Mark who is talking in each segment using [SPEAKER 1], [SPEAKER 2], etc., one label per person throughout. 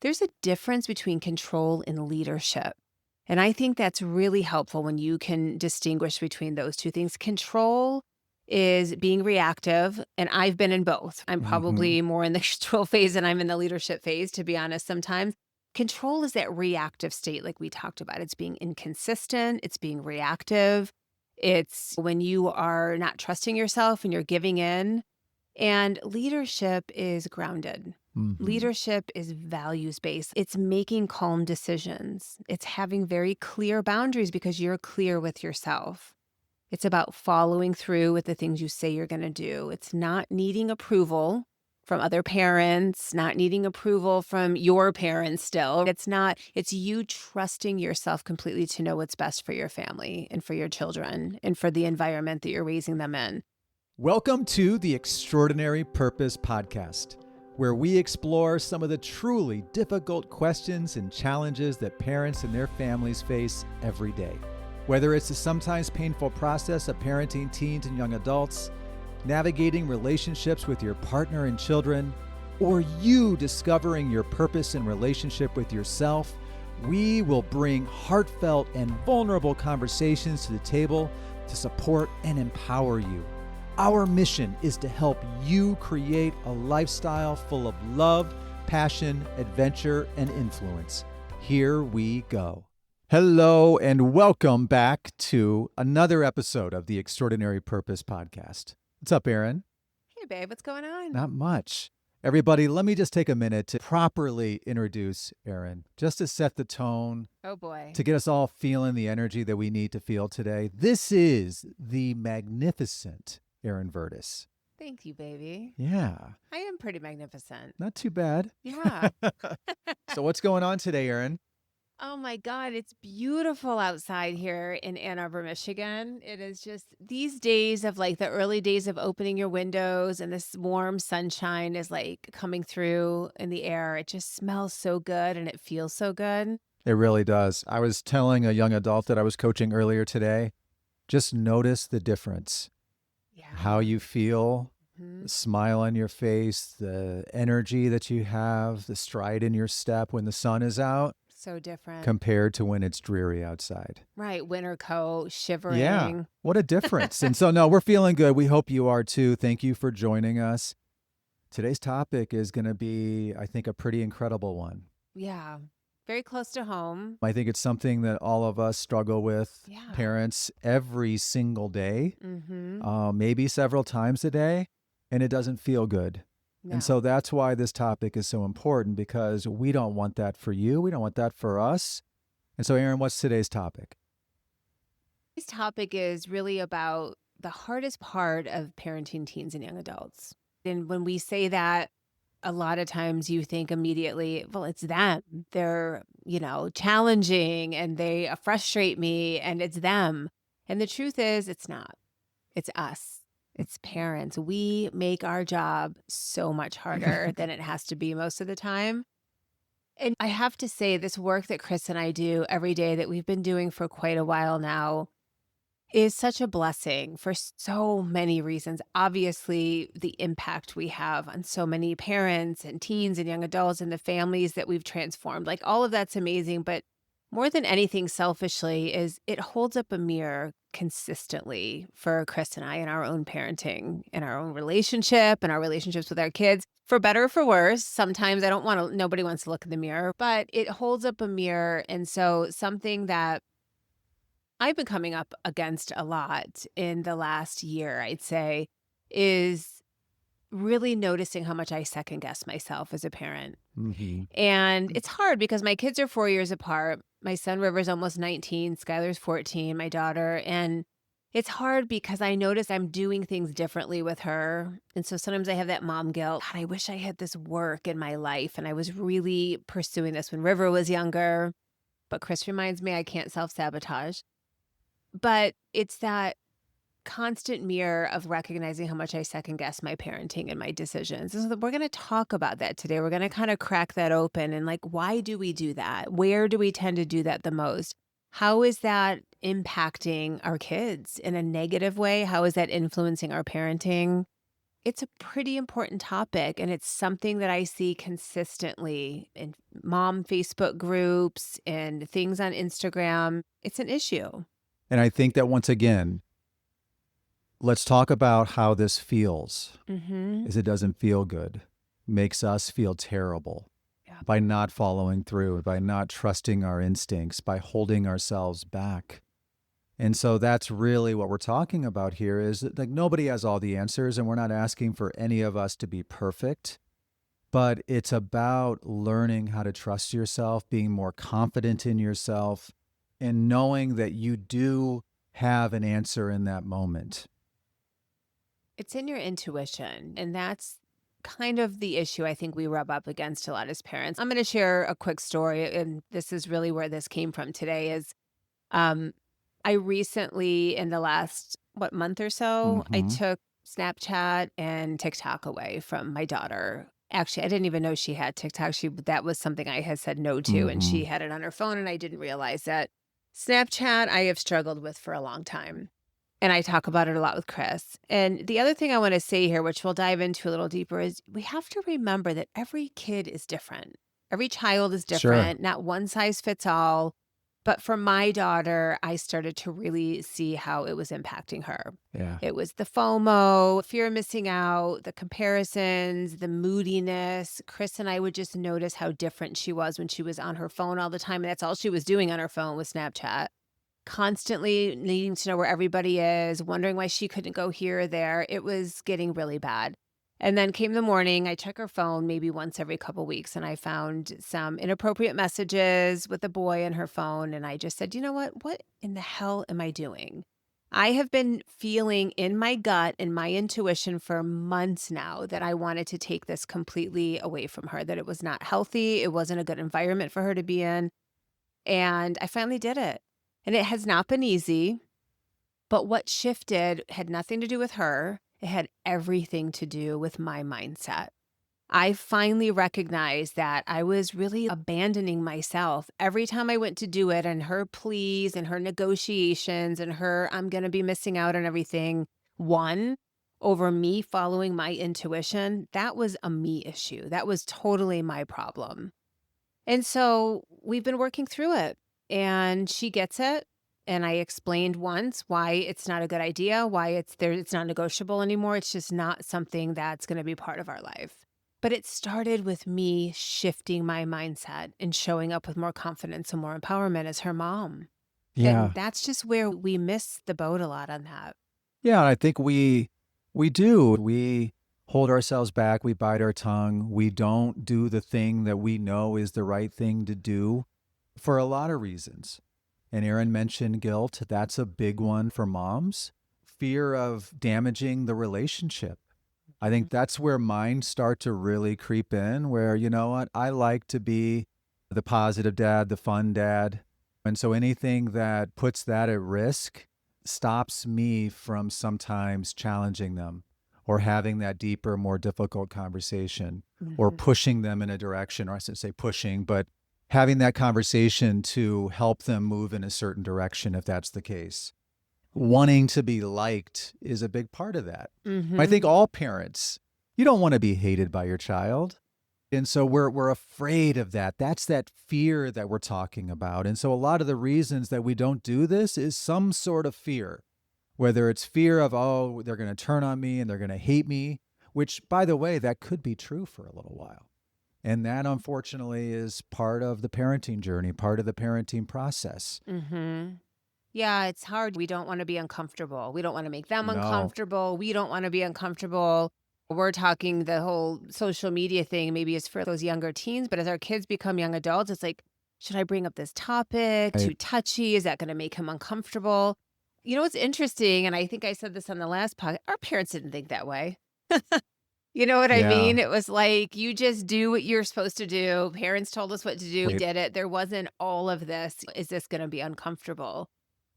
[SPEAKER 1] There's a difference between control and leadership. And I think that's really helpful when you can distinguish between those two things. Control is being reactive, and I've been in both. I'm
[SPEAKER 2] Hmm.
[SPEAKER 1] probably more in the control phase than I'm in the leadership phase, to be honest, sometimes. Control is that reactive state, like we talked about. It's being inconsistent, it's being reactive, it's when you are not trusting yourself and you're giving in. And leadership is grounded.
[SPEAKER 2] Hmm.
[SPEAKER 1] Leadership is values based. It's making calm decisions. It's having very clear boundaries because you're clear with yourself. It's about following through with the things you say you're going to do. It's not needing approval from other parents, not needing approval from your parents still. It's you trusting yourself completely to know what's best for your family and for your children and for the environment that you're raising them in.
[SPEAKER 2] Welcome to the Extraordinary Purpose Podcast, where we explore some of the truly difficult questions and challenges that parents and their families face every day. Whether it's the sometimes painful process of parenting teens and young adults, navigating relationships with your partner and children, or you discovering your purpose in relationship with yourself, we will bring heartfelt and vulnerable conversations to the table to support and empower you. Our mission is to help you create a lifestyle full of love, passion, adventure, and influence. Here we go. Hello, and welcome back to another episode of the Extraordinary Purpose Podcast. What's up, Aaron?
[SPEAKER 1] Hey, babe, what's going on?
[SPEAKER 2] Not much. Everybody, let me just take a minute to properly introduce Aaron, just to set the tone,
[SPEAKER 1] Oh, boy.
[SPEAKER 2] to get us all feeling the energy that we need to feel today. This is the magnificent Aaron Vertis.
[SPEAKER 1] Thank you, baby.
[SPEAKER 2] Yeah,
[SPEAKER 1] I am pretty magnificent.
[SPEAKER 2] not too bad.
[SPEAKER 1] Yeah.
[SPEAKER 2] So what's going on today, Aaron?
[SPEAKER 1] Oh my God, it's beautiful outside here in Ann Arbor, Michigan. It is just these days of like the early days of opening your windows and this warm sunshine is like coming through in the air. It just smells so good and it feels so good.
[SPEAKER 2] It really does. I was telling a young adult that I was coaching earlier today, just notice the difference. How
[SPEAKER 1] Yeah.
[SPEAKER 2] you feel,
[SPEAKER 1] Hmm.
[SPEAKER 2] the smile on your face, the energy that you have, the stride in your step when the sun is out
[SPEAKER 1] So different.
[SPEAKER 2] compared to when it's dreary outside.
[SPEAKER 1] Right. Winter coat,
[SPEAKER 2] Yeah,
[SPEAKER 1] shivering.
[SPEAKER 2] what a difference. And so, no, we're feeling good. We hope you are too. Thank you for joining us. Today's topic is going to be, I think, a pretty incredible one.
[SPEAKER 1] Yeah. Very close to home.
[SPEAKER 2] I think it's something that all of us struggle with,
[SPEAKER 1] Yeah.
[SPEAKER 2] parents, every single day,
[SPEAKER 1] Mm-hmm.
[SPEAKER 2] maybe several times a day, and it doesn't feel good. And
[SPEAKER 1] No.
[SPEAKER 2] so that's why this topic is so important, because we don't want that for you. We don't want that for us. And so, Aaron, what's today's topic?
[SPEAKER 1] This topic is really about the hardest part of parenting teens and young adults. And when we say that, a lot of times you think immediately, well, it's them. They're, challenging and they frustrate me and it's them. And the truth is, it's not. It's us. It's parents. We make our job so much harder than it has to be most of the time. And I have to say, this work that Chris and I do every day that we've been doing for quite a while now is such a blessing for so many reasons. Obviously, the impact we have on so many parents and teens and young adults and the families that we've transformed, like all of that's amazing. But more than anything, selfishly, is it holds up a mirror consistently for Chris and I in our own parenting, in our own relationship, and our relationships with our kids, for better or for worse. Sometimes nobody wants to look in the mirror, but it holds up a mirror. And so something that I've been coming up against a lot in the last year, I'd say, is really noticing how much I second guess myself as a parent.
[SPEAKER 2] Hmm.
[SPEAKER 1] And it's hard because my kids are 4 years apart. My son River's almost 19, Skylar's 14, my daughter. And it's hard because I notice I'm doing things differently with her. And so sometimes I have that mom guilt. God, I wish I had this work in my life. And I was really pursuing this when River was younger. But Chris reminds me I can't self-sabotage. But it's that constant mirror of recognizing how much I second guess my parenting and my decisions. And so we're going to talk about that today. We're going to kind of crack that open and like, why do we do that? Where do we tend to do that the most? How is that impacting our kids in a negative way? How is that influencing our parenting? It's a pretty important topic, and it's something that I see consistently in mom Facebook groups and things on Instagram. It's an issue.
[SPEAKER 2] And I think that once again, let's talk about how this feels.
[SPEAKER 1] Mhm.
[SPEAKER 2] Is it doesn't feel good, makes us feel terrible
[SPEAKER 1] Yeah.
[SPEAKER 2] by not following through, by not trusting our instincts, by holding ourselves back. And so that's really what we're talking about here is that, like, nobody has all the answers, and we're not asking for any of us to be perfect, but it's about learning how to trust yourself, being more confident in yourself, and knowing that you do have an answer in that moment.
[SPEAKER 1] It's in your intuition, and that's kind of the issue I think we rub up against a lot as parents. I'm gonna share a quick story, and this is really where this came from today is, um, I recently, in the last, what, month or so, I
[SPEAKER 2] Mhm.
[SPEAKER 1] took Snapchat and TikTok away from my daughter. Actually, I didn't even know she had TikTok. That was something I had said no to, and she
[SPEAKER 2] Mhm.
[SPEAKER 1] had it on her phone, and I didn't realize that. Snapchat, I have struggled with for a long time. And I talk about it a lot with Chris. And the other thing I want to say here, which we'll dive into a little deeper, is we have to remember that every kid is different. Every child is
[SPEAKER 2] Sure.
[SPEAKER 1] different, not one size fits all. But for my daughter, I started to really see how it was impacting her.
[SPEAKER 2] Yeah.
[SPEAKER 1] It was the FOMO, fear of missing out, the comparisons, the moodiness. Chris and I would just notice how different she was when she was on her phone all the time. And that's all she was doing on her phone was Snapchat, constantly needing to know where everybody is, wondering why she couldn't go here or there. It was getting really bad. And then came the morning, I check her phone maybe once every couple weeks, and I found some inappropriate messages with a boy in her phone. And I just said, you know what? What in the hell am I doing? I have been feeling in my gut and my intuition for months now that I wanted to take this completely away from her, that it was not healthy. It wasn't a good environment for her to be in. And I finally did it. And it has not been easy, but what shifted had nothing to do with her. It had everything to do with my mindset. I finally recognized that I was really abandoning myself every time I went to do it, and her pleas and her negotiations and her, I'm going to be missing out on everything, won over me following my intuition. That was a me issue. That was totally my problem. And so we've been working through it, and she gets it. And I explained once why it's not a good idea, why it's not negotiable anymore. It's just not something that's going to be part of our life. But it started with me shifting my mindset and showing up with more confidence and more empowerment as her mom. And
[SPEAKER 2] Yeah.
[SPEAKER 1] that's just where we miss the boat a lot on that.
[SPEAKER 2] Yeah, I think we do. We hold ourselves back, we bite our tongue, we don't do the thing that we know is the right thing to do for a lot of reasons. And Aaron mentioned guilt. That's a big one for moms. Fear of damaging the relationship. I think that's where mine start to really creep in, where, you know what, I like to be the positive dad, the fun dad. And so anything that puts that at risk stops me from sometimes challenging them or having that deeper, more difficult conversation or
[SPEAKER 1] Mhm.
[SPEAKER 2] pushing them in a direction, or I shouldn't say pushing, but having that conversation to help them move in a certain direction if that's the case. Wanting to be liked is a big part of that. I think
[SPEAKER 1] Mhm.
[SPEAKER 2] all parents, you don't want to be hated by your child. And so we're afraid of that. That's that fear that we're talking about. And so a lot of the reasons that we don't do this is some sort of fear, whether it's fear of, oh, they're going to turn on me and they're going to hate me, which, by the way, that could be true for a little while. And that, unfortunately, is part of the parenting journey, part of the parenting process.
[SPEAKER 1] Mhm. Yeah, it's hard. We don't wanna be uncomfortable. We don't wanna make them
[SPEAKER 2] No,
[SPEAKER 1] uncomfortable. We don't wanna be uncomfortable. We're talking the whole social media thing maybe is for those younger teens, but as our kids become young adults, it's like, should I bring up this topic?
[SPEAKER 2] I,
[SPEAKER 1] Too touchy? Is that gonna make him uncomfortable? You know what's interesting, and I think I said this on the last pod, our parents didn't think that way. You know what I
[SPEAKER 2] yeah,
[SPEAKER 1] mean? It was like, you just do what you're supposed to do. Parents told us what to do. We
[SPEAKER 2] wait.
[SPEAKER 1] did it. There wasn't all of this, is this gonna be uncomfortable?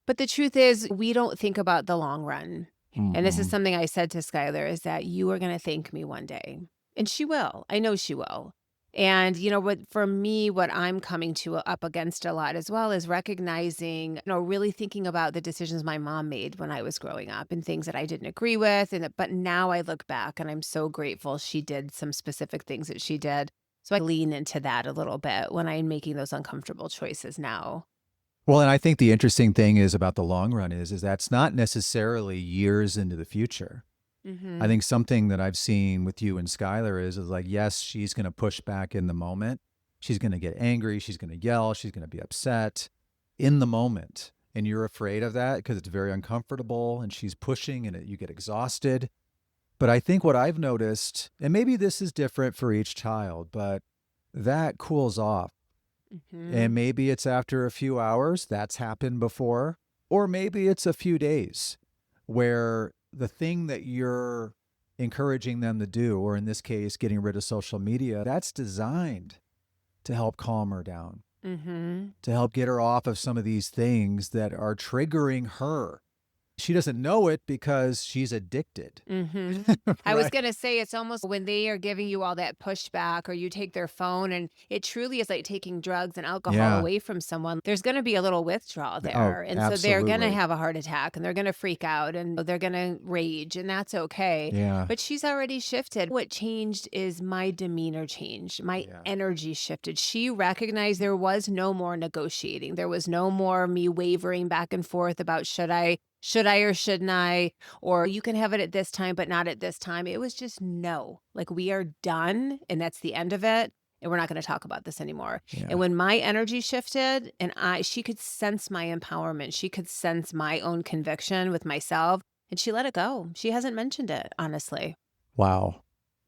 [SPEAKER 1] But the truth is, we don't think about the long run. And this is
[SPEAKER 2] Hmm.
[SPEAKER 1] something I said to Skylar is that you are going to thank me one day. And she will. I know she will. And, what for me, what I'm coming to up against a lot as well is recognizing, really thinking about the decisions my mom made when I was growing up and things that I didn't agree with. But now I look back and I'm so grateful she did some specific things that she did. So I lean into that a little bit when I'm making those uncomfortable choices now.
[SPEAKER 2] Well, and I think the interesting thing is about the long run is that's not necessarily years into the future. I
[SPEAKER 1] Hmm.
[SPEAKER 2] think something that I've seen with you and Skylar is like, yes, she's going to push back in the moment. She's going to get angry. She's going to yell. She's going to be upset in the moment. And you're afraid of that because it's very uncomfortable and she's pushing and you get exhausted. But I think what I've noticed, and maybe this is different for each child, but that cools off.
[SPEAKER 1] Hmm.
[SPEAKER 2] And maybe it's after a few hours, that's happened before, or maybe it's a few days where the thing that you're encouraging them to do, or in this case, getting rid of social media, that's designed to help calm her down,
[SPEAKER 1] Hmm.
[SPEAKER 2] to help get her off of some of these things that are triggering her. She doesn't know it because she's addicted,
[SPEAKER 1] Mhm. I was
[SPEAKER 2] right?
[SPEAKER 1] gonna say it's almost when they are giving you all that pushback or you take their phone and it truly is like taking drugs and alcohol
[SPEAKER 2] Yeah.
[SPEAKER 1] away from someone, there's gonna be a little withdrawal
[SPEAKER 2] Oh,
[SPEAKER 1] there. And so they're gonna
[SPEAKER 2] absolutely.
[SPEAKER 1] have a heart attack and they're gonna freak out and they're gonna rage, and that's okay.
[SPEAKER 2] Yeah.
[SPEAKER 1] But she's already shifted. What changed is my demeanor changed. My
[SPEAKER 2] Yeah.
[SPEAKER 1] energy shifted. She recognized there was no more negotiating. There was no more me wavering back and forth about should I or shouldn't I? Or you can have it at this time, but not at this time. It was just no. Like we are done and that's the end of it. And we're not going to talk about this anymore. And
[SPEAKER 2] Yeah.
[SPEAKER 1] when my energy shifted and she could sense my empowerment, she could sense my own conviction with myself and she let it go. She hasn't mentioned it, honestly.
[SPEAKER 2] Wow.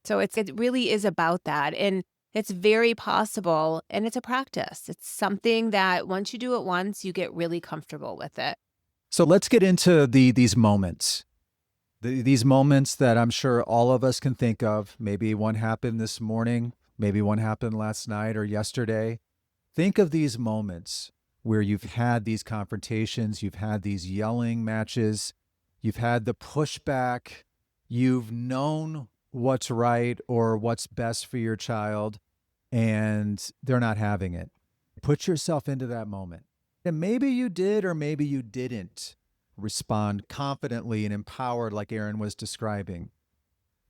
[SPEAKER 1] So it really is about that. And it's very possible and it's a practice. It's something that once you do it once, you get really comfortable with it.
[SPEAKER 2] So let's get into these moments. These moments that I'm sure all of us can think of. Maybe one happened this morning, maybe one happened last night or yesterday. Think of these moments where you've had these confrontations, you've had these yelling matches, you've had the pushback, you've known what's right or what's best for your child, and they're not having it. Put yourself into that moment. And maybe you did or maybe you didn't respond confidently and empowered like Aaron was describing.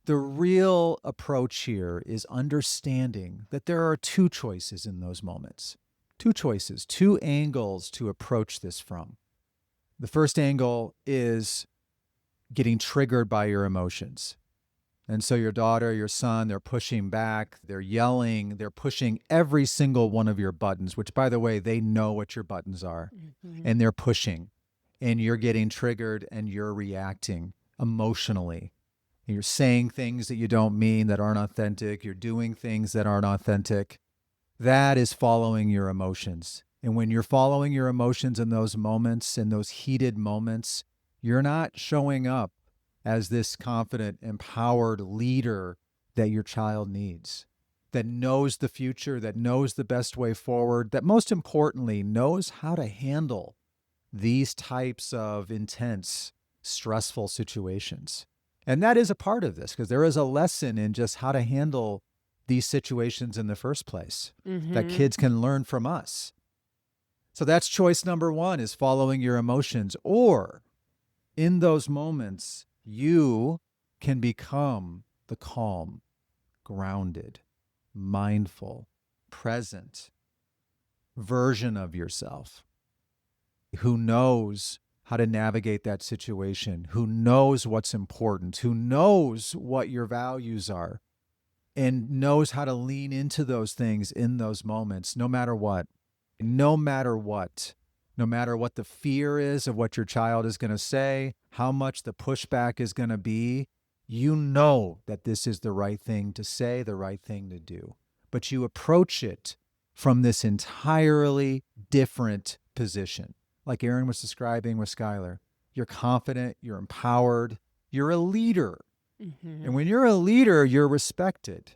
[SPEAKER 2] The real approach here is understanding that there are two choices in those moments. Two choices, two angles to approach this from. The first angle is getting triggered by your emotions. And so your daughter, your son, they're pushing back, they're yelling, they're pushing every single one of your buttons, which, by the way, they know what your buttons are,
[SPEAKER 1] Mhm.
[SPEAKER 2] and they're pushing. And you're getting triggered and you're reacting emotionally. You're saying things that you don't mean, that aren't authentic. You're doing things that aren't authentic. That is following your emotions. And when you're following your emotions in those heated moments, you're not showing up as this confident, empowered leader that your child needs, that knows the future, that knows the best way forward, that most importantly knows how to handle these types of intense, stressful situations. And that is a part of this because there is a lesson in just how to handle these situations in the first place that
[SPEAKER 1] Mhm.
[SPEAKER 2] kids can learn from us. So that's choice number one is following your emotions. Or in those moments, you can become the calm, grounded, mindful, present version of yourself who knows how to navigate that situation, who knows what's important, who knows what your values are, and knows how to lean into those things in those moments, no matter what. No matter what. No matter what the fear is of what your child is going to say, how much the pushback is going to be, you know that this is the right thing to say, the right thing to do. But you approach it from this entirely different position. Like Aaron was describing with Skylar, you're confident, you're empowered, you're a leader. And
[SPEAKER 1] Mhm.
[SPEAKER 2] when you're a leader, you're respected.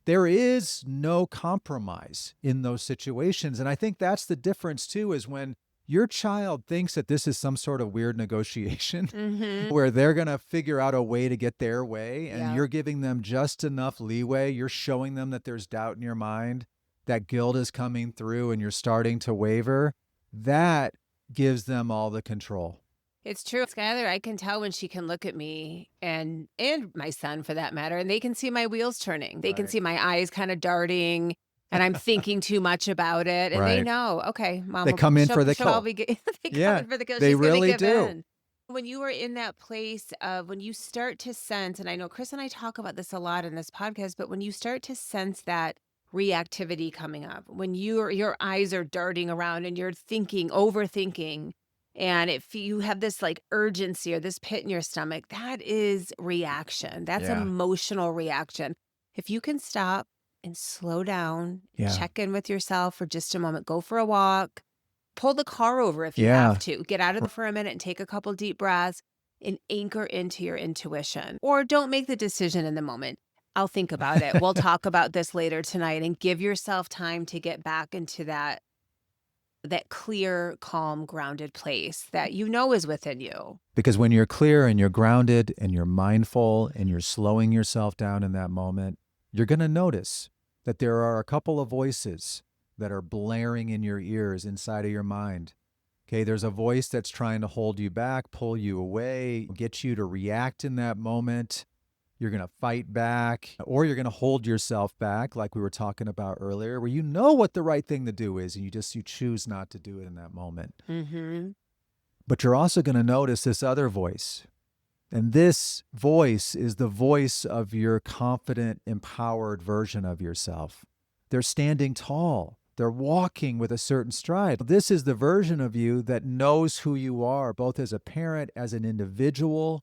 [SPEAKER 2] There is no compromise in those situations. And I think that's the difference too, is when Your child thinks that this is some sort of weird negotiation
[SPEAKER 1] Mhm.
[SPEAKER 2] where they're going to figure out a way to get their way, and
[SPEAKER 1] Yep.
[SPEAKER 2] you're giving them just enough leeway. You're showing them that there's doubt in your mind, that guilt is coming through, and you're starting to waver. That gives them all the control.
[SPEAKER 1] It's true. Skylar, I can tell when she can look at me and my son for that matter, and they can see my wheels turning. They can
[SPEAKER 2] Right.
[SPEAKER 1] see my eyes kind of darting and I'm thinking too much about it. And they
[SPEAKER 2] Right.
[SPEAKER 1] know, okay, mom
[SPEAKER 2] They
[SPEAKER 1] will
[SPEAKER 2] come in for the
[SPEAKER 1] she'll all
[SPEAKER 2] kill.
[SPEAKER 1] be they
[SPEAKER 2] Yeah,
[SPEAKER 1] coming for the kill.
[SPEAKER 2] they
[SPEAKER 1] She's gonna
[SPEAKER 2] really
[SPEAKER 1] give
[SPEAKER 2] do.
[SPEAKER 1] in. When you are in that place of when you start to sense, and I know Chris and I talk about this a lot in this podcast, but when you start to sense that reactivity coming up, when your eyes are darting around and you're thinking, overthinking, and if you have this like urgency or this pit in your stomach, that is reaction. That's
[SPEAKER 2] Yeah.
[SPEAKER 1] emotional reaction. If you can stop and slow down,
[SPEAKER 2] Yeah.
[SPEAKER 1] check in with yourself for just a moment, go for a walk, pull the car over if you have
[SPEAKER 2] Yeah.
[SPEAKER 1] to, get out of the for a minute and take a couple deep breaths and anchor into your intuition. Or don't make the decision in the moment. I'll think about it. We'll talk about this later tonight and give yourself time to get back into that clear, calm, grounded place that you know is within you.
[SPEAKER 2] Because when you're clear and you're grounded and you're mindful and you're slowing yourself down in that moment, you're going to notice that there are a couple of voices that are blaring in your ears inside of your mind. Okay, there's a voice that's trying to hold you back, pull you away, get you to react in that moment. You're going to fight back, or you're going to hold yourself back, like we were talking about earlier, where you know what the right thing to do is, and you choose not to do it in that moment.
[SPEAKER 1] Mm-hmm.
[SPEAKER 2] But you're also going to notice this other voice. And this voice is the voice of your confident, empowered version of yourself. They're standing tall. They're walking with a certain stride. This is the version of you that knows who you are, both as a parent, as an individual,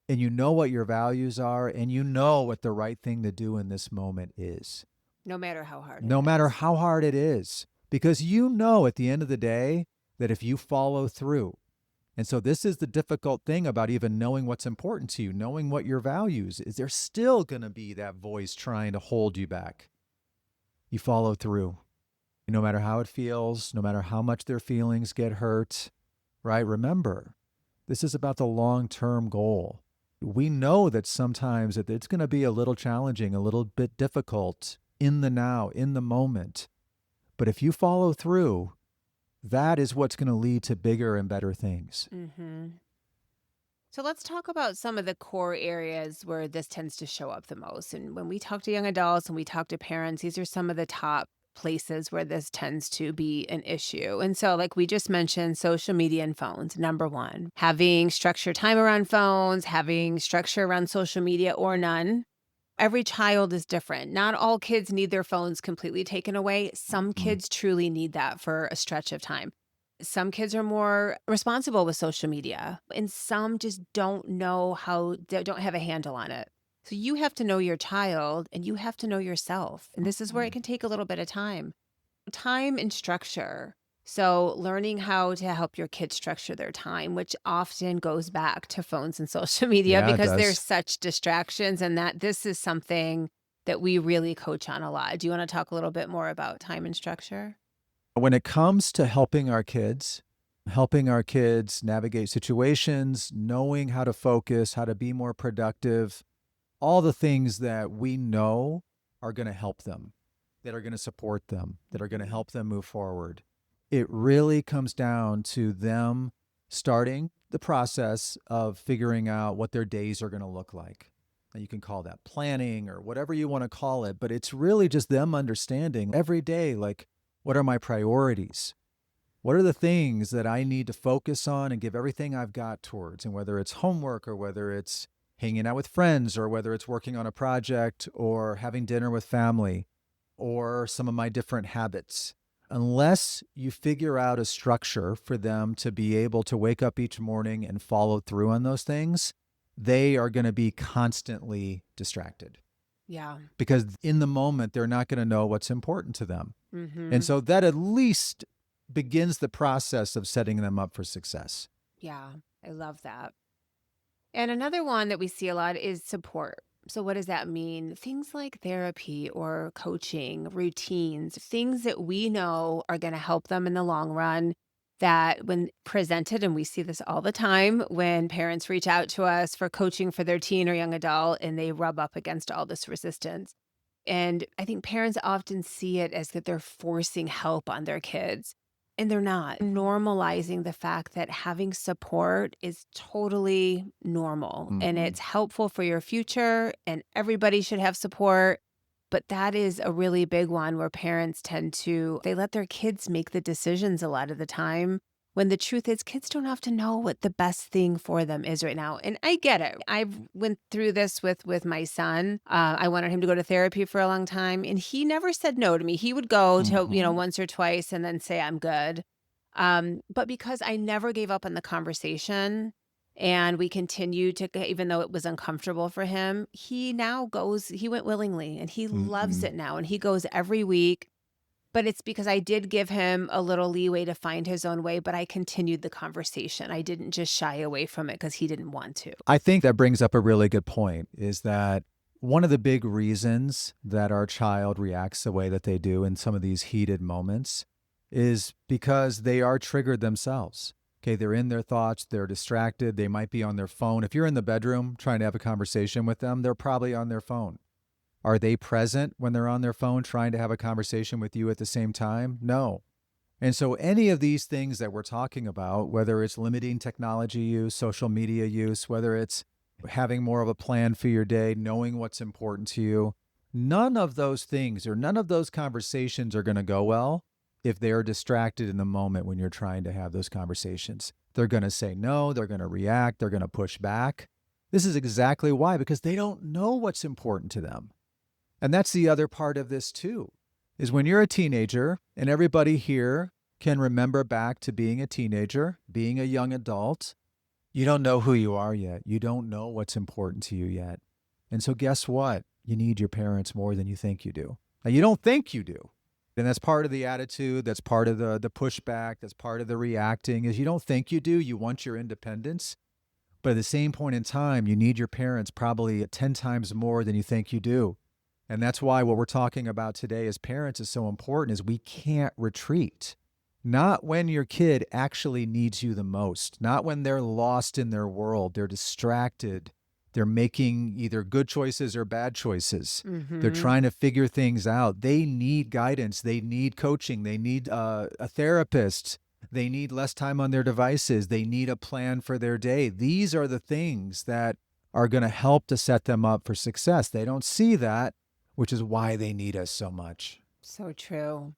[SPEAKER 2] and you know what your values are, and you know what the right thing to do in this moment is,
[SPEAKER 1] No matter how hard it
[SPEAKER 2] no matter
[SPEAKER 1] is.
[SPEAKER 2] how hard it is, because you know at the end of the day that if you follow through, and so this is the difficult thing about even knowing what's important to you, knowing what your values is, there's still going to be that voice trying to hold you back. You follow through, no matter how it feels, no matter how much their feelings get hurt, right? Remember, this is about the long-term goal. We know that sometimes that it's going to be a little challenging, a little bit difficult in the now, in the moment. But if you follow through, that is what's going to lead to bigger and better things.
[SPEAKER 1] Mm-hmm. So let's talk about some of the core areas where this tends to show up the most. And when we talk to young adults and we talk to parents, these are some of the top places where this tends to be an issue. And so, like we just mentioned, social media and phones, number one, having structured time around phones, having structure around social media or none. Every child is different. Not all kids need their phones completely taken away. Some
[SPEAKER 2] Mhm.
[SPEAKER 1] kids truly need that for a stretch of time. Some kids are more responsible with social media, and some just don't know how, they don't have a handle on it. So you have to know your child and you have to know yourself. And this is where it
[SPEAKER 2] Mhm.
[SPEAKER 1] can take a little bit of time. Time and structure. So, learning how to help your kids structure their time, which often goes back to phones and social media
[SPEAKER 2] Yeah, it
[SPEAKER 1] because there's
[SPEAKER 2] does.
[SPEAKER 1] such distractions, and that this is something that we really coach on a lot. Do you want to talk a little bit more about time and structure?
[SPEAKER 2] When it comes to helping our kids navigate situations, knowing how to focus, how to be more productive, all the things that we know are going to help them, that are going to support them, that are going to
[SPEAKER 1] Mhm.
[SPEAKER 2] help them move forward. It really comes down to them starting the process of figuring out what their days are going to look like. And you can call that planning or whatever you want to call it, but it's really just them understanding every day, like, what are my priorities? What are the things that I need to focus on and give everything I've got towards? And whether it's homework or whether it's hanging out with friends or whether it's working on a project or having dinner with family or some of my different habits. Unless you figure out a structure for them to be able to wake up each morning and follow through on those things, they are going to be constantly distracted
[SPEAKER 1] Yeah.
[SPEAKER 2] because in the moment, they're not going to know what's important to them. And
[SPEAKER 1] Mhm.
[SPEAKER 2] so that at least begins the process of setting them up for success.
[SPEAKER 1] Yeah. I love that. And another one that we see a lot is support. So, what does that mean? Things like therapy or coaching, routines, things that we know are going to help them in the long run. that when presented, and we see this all the time when parents reach out to us for coaching for their teen or young adult and they rub up against all this resistance. And I think parents often see it as that they're forcing help on their kids, and they're not. Normalizing the fact that having support is totally normal and
[SPEAKER 2] Hmm.
[SPEAKER 1] it's helpful for your future, and everybody should have support. But that is a really big one where parents tend to they let their kids make the decisions a lot of the time, when the truth is kids don't have to know what the best thing for them is right now. And I get it. I've went through this with my son. I wanted him to go to therapy for a long time, and he never said no to me. He would go to,
[SPEAKER 2] Hmm.
[SPEAKER 1] once or twice and then say I'm good. But because I never gave up on the conversation and we continued to even though it was uncomfortable for him, he went willingly and he loves
[SPEAKER 2] Hmm.
[SPEAKER 1] it now and he goes every week. But it's because I did give him a little leeway to find his own way, but I continued the conversation. I didn't just shy away from it because he didn't want to.
[SPEAKER 2] I think that brings up a really good point, is that one of the big reasons that our child reacts the way that they do in some of these heated moments is because they are triggered themselves. Okay, they're in their thoughts, they're distracted, they might be on their phone. If you're in the bedroom trying to have a conversation with them, they're probably on their phone. Are they present when they're on their phone trying to have a conversation with you at the same time? No. And so, any of these things that we're talking about, whether it's limiting technology use, social media use, whether it's having more of a plan for your day, knowing what's important to you, none of those things or none of those conversations are going to go well if they're distracted in the moment when you're trying to have those conversations. They're going to say no, they're going to react, they're going to push back. This is exactly why, because they don't know what's important to them. And that's the other part of this too, is when you're a teenager, and everybody here can remember back to being a teenager, being a young adult, you don't know who you are yet. You don't know what's important to you yet. And so guess what? You need your parents more than you think you do. Now, you don't think you do. And that's part of the attitude, that's part of the pushback, that's part of the reacting, is you don't think you do. You want your independence. But at the same point in time, you need your parents probably 10 times more than you think you do. And that's why what we're talking about today as parents is so important, is we can't retreat. Not when your kid actually needs you the most, not when they're lost in their world, they're distracted, they're making either good choices or bad choices. They're
[SPEAKER 1] Mhm.
[SPEAKER 2] trying to figure things out. They need guidance, they need coaching, they need a therapist, they need less time on their devices, they need a plan for their day. These are the things that are going to help to set them up for success. They don't see that, which is why they need us so much.
[SPEAKER 1] So true.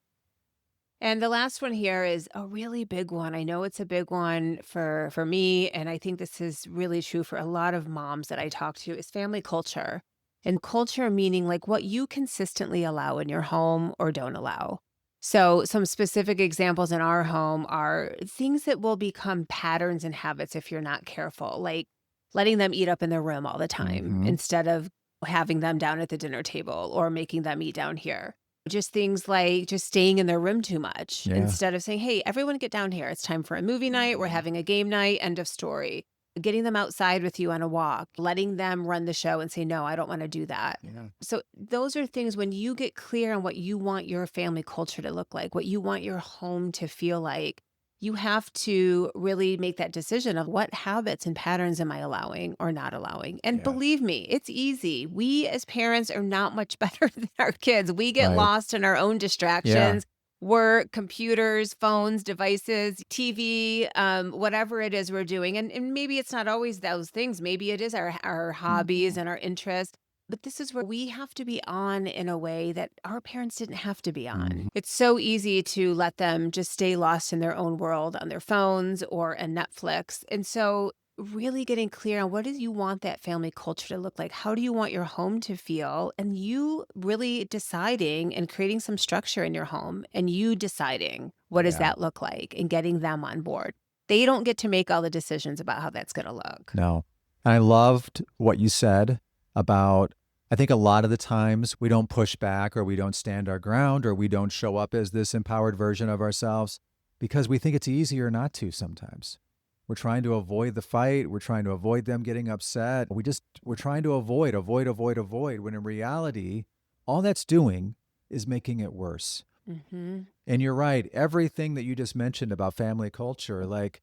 [SPEAKER 1] And the last one here is a really big one. I know it's a big one for me, and I think this is really true for a lot of moms that I talk to, is family culture. And culture meaning like what you consistently allow in your home or don't allow. So some specific examples in our home are things that will become patterns and habits if you're not careful, like letting them eat up in their room all the time
[SPEAKER 2] Hmm.
[SPEAKER 1] instead of having them down at the dinner table or making them eat down here. Just things like just staying in their room too much
[SPEAKER 2] Yeah.
[SPEAKER 1] instead of saying, "Hey, everyone get down here. It's time for a movie night. We're
[SPEAKER 2] Mhm.
[SPEAKER 1] having a game night. End of story." Getting them outside with you on a walk, letting them run the show and say, "No, I don't want to do that."
[SPEAKER 2] Yeah.
[SPEAKER 1] So those are things when you get clear on what you want your family culture to look like, what you want your home to feel like, you have to really make that decision of what habits and patterns am I allowing or not allowing. And
[SPEAKER 2] Yeah.
[SPEAKER 1] believe me, it's easy. We as parents are not much better than our kids. We get
[SPEAKER 2] Right.
[SPEAKER 1] lost in our own
[SPEAKER 2] Yeah.
[SPEAKER 1] distractions. Work, computers, phones, devices, TV, whatever it is we're doing. And maybe it's not always those things. Maybe it is our hobbies
[SPEAKER 2] Mhm.
[SPEAKER 1] and our interests. But this is where we have to be on in a way that our parents didn't have to be on.
[SPEAKER 2] Mhm.
[SPEAKER 1] It's so easy to let them just stay lost in their own world on their phones or a Netflix. And so really getting clear on what do you want that family culture to look like? How do you want your home to feel? And you really deciding and creating some structure in your home and you deciding what does
[SPEAKER 2] Yeah.
[SPEAKER 1] that look like and getting them on board. They don't get to make all the decisions about how that's going to look.
[SPEAKER 2] No. I loved what you said about, I think a lot of the times we don't push back or we don't stand our ground or we don't show up as this empowered version of ourselves because we think it's easier not to sometimes. We're trying to avoid the fight. We're trying to avoid them getting upset. We're trying to avoid, when in reality, all that's doing is making it worse.
[SPEAKER 1] Mm-hmm.
[SPEAKER 2] And you're right. Everything that you just mentioned about family culture, like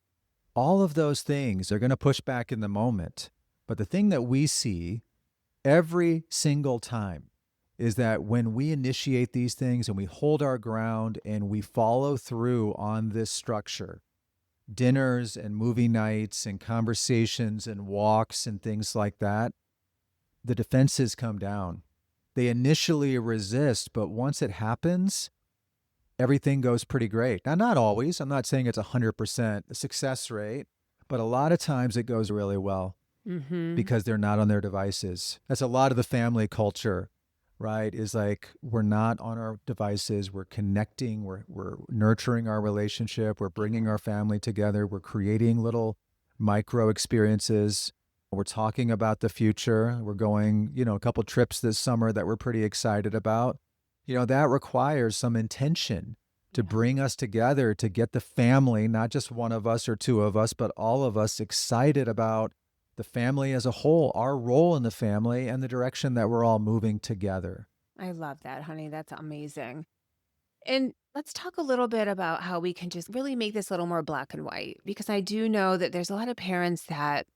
[SPEAKER 2] all of those things are going to push back in the moment. But the thing that we see every single time is that when we initiate these things and we hold our ground and we follow through on this structure, dinners and movie nights and conversations and walks and things like that, the defenses come down. They initially resist, but once it happens, everything goes pretty great. Now, not always. I'm not saying it's 100% success rate, but a lot of times it goes really well
[SPEAKER 1] Mm-hmm.
[SPEAKER 2] because they're not on their devices. That's a lot of the family culture, right? Is like we're not on our devices. We're connecting. We're nurturing our relationship. We're bringing our family together. We're creating little micro experiences. We're talking about the future. We're going, a couple trips this summer that we're pretty excited about. That requires some intention to
[SPEAKER 1] Yeah.
[SPEAKER 2] bring us together, to get the family, not just one of us or two of us, but all of us excited about the family as a whole, our role in the family, and the direction that we're all moving together.
[SPEAKER 1] I love that, honey. That's amazing. And let's talk a little bit about how we can just really make this a little more black and white, because I do know that there's a lot of parents that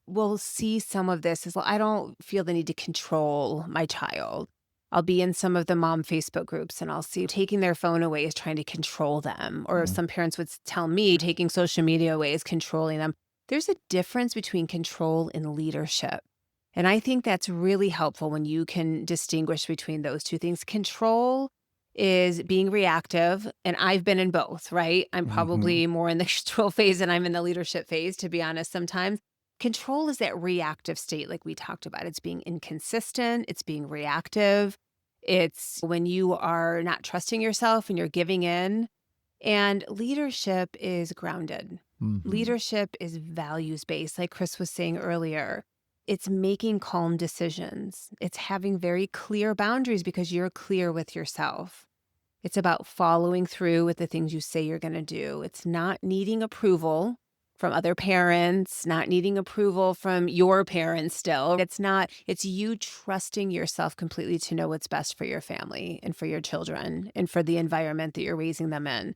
[SPEAKER 1] will see some of this as, well, I don't feel the need to control my child. I'll be in some of the mom Facebook groups and I'll see taking their phone away is trying to control them. Or
[SPEAKER 2] Mm.
[SPEAKER 1] some parents would tell me taking social media away is controlling them. There's a difference between control and leadership. And I think that's really helpful when you can distinguish between those two things. Control is being reactive, and I've been in both, right? I'm
[SPEAKER 2] Mm-hmm.
[SPEAKER 1] probably more in the control phase than I'm in the leadership phase, to be honest, sometimes. Control is that reactive state, like we talked about. It's being inconsistent, it's being reactive. It's when you are not trusting yourself and you're giving in. And leadership is grounded.
[SPEAKER 2] Mm-hmm.
[SPEAKER 1] Leadership is values based, like Chris was saying earlier. It's making calm decisions. It's having very clear boundaries because you're clear with yourself. It's about following through with the things you say you're going to do. It's not needing approval from other parents, not needing approval from your parents still. It's you trusting yourself completely to know what's best for your family and for your children and for the environment that you're raising them in.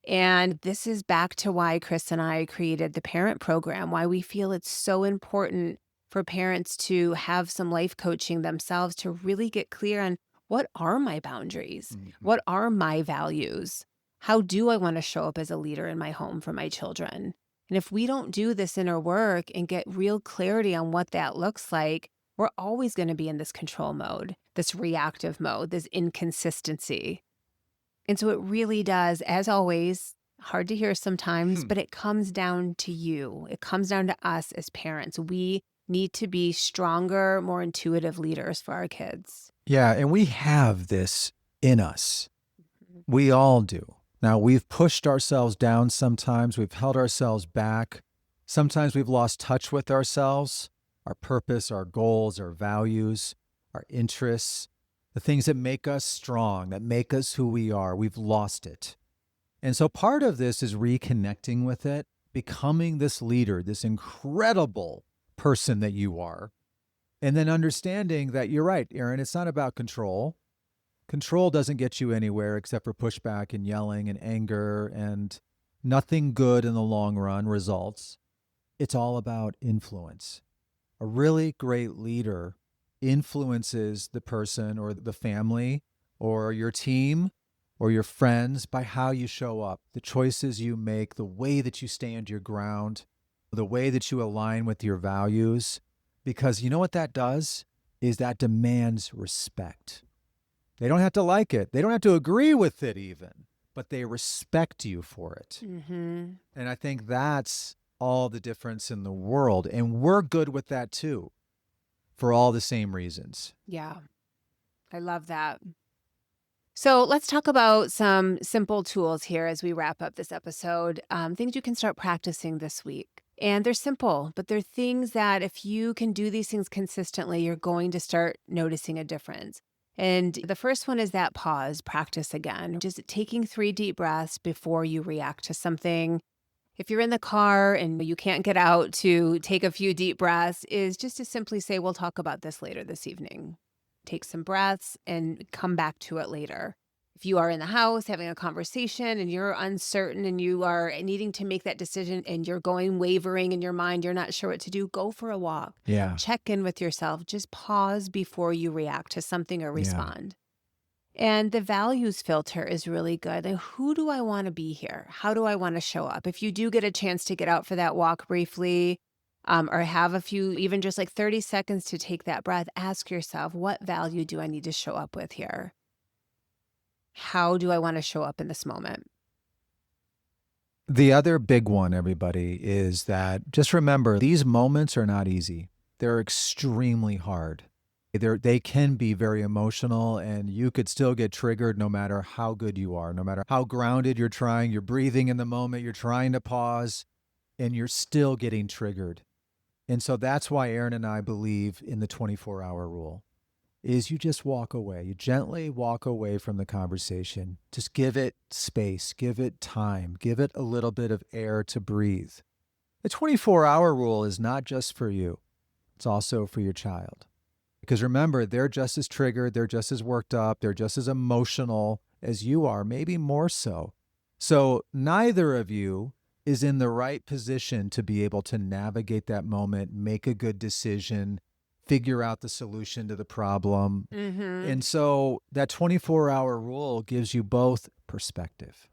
[SPEAKER 1] And this is back to why Chris and I created the parent program, why we feel it's so important for parents to have some life coaching themselves to really get clear on, what are my boundaries?
[SPEAKER 2] Mm-hmm.
[SPEAKER 1] What are my values? How do I want to show up as a leader in my home for my children? And if we don't do this inner work and get real clarity on what that looks like, we're always going to be in this control mode, this reactive mode, this inconsistency. And so it really does, as always, hard to hear sometimes,
[SPEAKER 2] Hmm.
[SPEAKER 1] but it comes down to you. It comes down to us as parents. We need to be stronger, more intuitive leaders for our kids.
[SPEAKER 2] Yeah, and we have this in us.
[SPEAKER 1] Mhm.
[SPEAKER 2] We all do. Now, we've pushed ourselves down sometimes, we've held ourselves back. Sometimes we've lost touch with ourselves, our purpose, our goals, our values, our interests, the things that make us strong, that make us who we are. We've lost it. And so part of this is reconnecting with it, becoming this leader, this incredible person that you are, and then understanding that you're right, Aaron, it's not about control. Control doesn't get you anywhere except for pushback and yelling and anger, and nothing good in the long run results. It's all about influence. A really great leader influences the person or the family or your team or your friends by how you show up, the choices you make, the way that you stand your ground, the way that you align with your values. Because you know what that does? Is that demands respect. They don't have to like it. They don't have to agree with it even, but they respect you for it.
[SPEAKER 1] Mm-hmm.
[SPEAKER 2] And I think that's all the difference in the world. And we're good with that too, for all the same reasons.
[SPEAKER 1] Yeah, I love that. So let's talk about some simple tools here as we wrap up this episode, things you can start practicing this week. And they're simple, but they're things that if you can do these things consistently, you're going to start noticing a difference. And the first one is that pause, practice again, just taking 3 deep breaths before you react to something. If you're in the car and you can't get out to take a few deep breaths, is just to simply say, we'll talk about this later this evening. Take some breaths and come back to it later. If you are in the house having a conversation and you're uncertain and you are needing to make that decision and you're going wavering in your mind, you're not sure what to do, go for a walk.
[SPEAKER 2] Yeah.
[SPEAKER 1] Check in with yourself. Just pause before you react to something or
[SPEAKER 2] Yeah.
[SPEAKER 1] respond. And the values filter is really good. And who do I want to be here? How do I want to show up? If you do get a chance to get out for that walk briefly, or have a few, even just like 30 seconds to take that breath, ask yourself, what value do I need to show up with here? How do I want to show up in this moment?
[SPEAKER 2] The other big one, everybody, is that just remember these moments are not easy. They're extremely hard. They can be very emotional, and you could still get triggered no matter how good you are, no matter how grounded you're breathing in the moment, you're trying to pause, and you're still getting triggered. And so that's why Aaron and I believe in the 24-hour rule. Is you just walk away. You gently walk away from the conversation. Just give it space, give it time, give it a little bit of air to breathe. The 24-hour rule is not just for you. It's also for your child. Because remember, they're just as triggered, they're just as worked up, they're just as emotional as you are, maybe more so. So neither of you is in the right position to be able to navigate that moment, make a good decision, figure out the solution to the problem.
[SPEAKER 1] Mm-hmm.
[SPEAKER 2] And so that 24-hour rule gives you both perspective.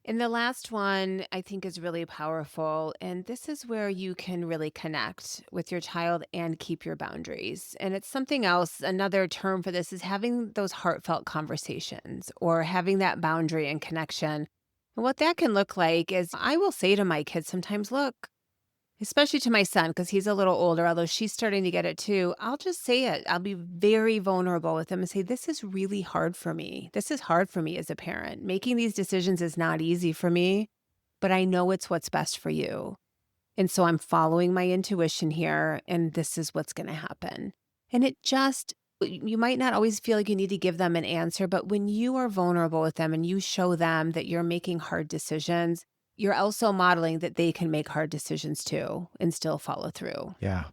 [SPEAKER 1] And the last one I think is really powerful. And this is where you can really connect with your child and keep your boundaries. And it's something else. Another term for this is having those heartfelt conversations or having that boundary and connection. And what that can look like is I will say to my kids sometimes, look, especially to my son, because he's a little older, although she's starting to get it too. I'll just say it. I'll be very vulnerable with him and say, this is really hard for me. This is hard for me as a parent. Making these decisions is not easy for me, but I know it's what's best for you. And so I'm following my intuition here, and this is what's going to happen. And you might not always feel like you need to give them an answer, but when you are vulnerable with them and you show them that you're making hard decisions, you're also modeling that they can make hard decisions too and still follow through.
[SPEAKER 2] Yeah,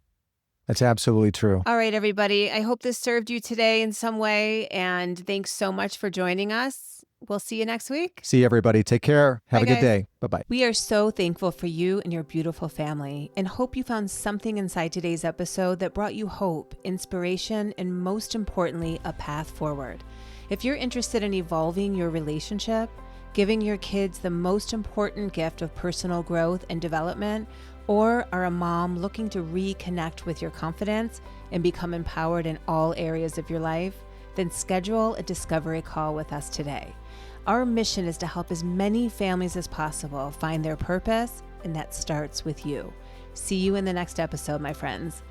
[SPEAKER 2] that's absolutely true.
[SPEAKER 1] All right, everybody. I hope this served you today in some way. And thanks so much for joining us. We'll see you next week.
[SPEAKER 2] See you, everybody. Take care. Have
[SPEAKER 1] Bye,
[SPEAKER 2] a good
[SPEAKER 1] guys.
[SPEAKER 2] day. Bye-bye.
[SPEAKER 1] We are so thankful for you and your beautiful family and hope you found something inside today's episode that brought you hope, inspiration, and most importantly, a path forward. If you're interested in evolving your relationship, giving your kids the most important gift of personal growth and development, or are a mom looking to reconnect with your confidence and become empowered in all areas of your life, then schedule a discovery call with us today. Our mission is to help as many families as possible find their purpose, and that starts with you. See you in the next episode, my friends.